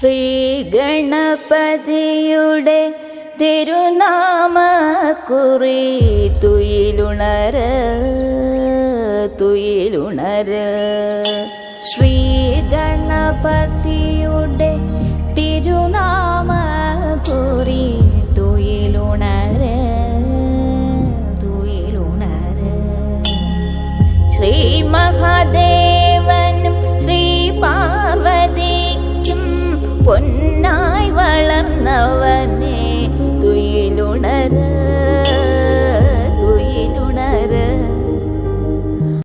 ശ്രീ ഗണപതിയുടെ തിരുനാമക്കുറി തുയിലുണര് തുയിലുണര്. ശ്രീ ഗണപതിയുടെ തിരുനാമക്കുറി തുയിലുണര് തുയിലുണര്. ശ്രീ മഹാദേവനും ശ്രീ പാർവതിക്കും പൊന്നായി വളർന്നവനെ തുയിലുണര്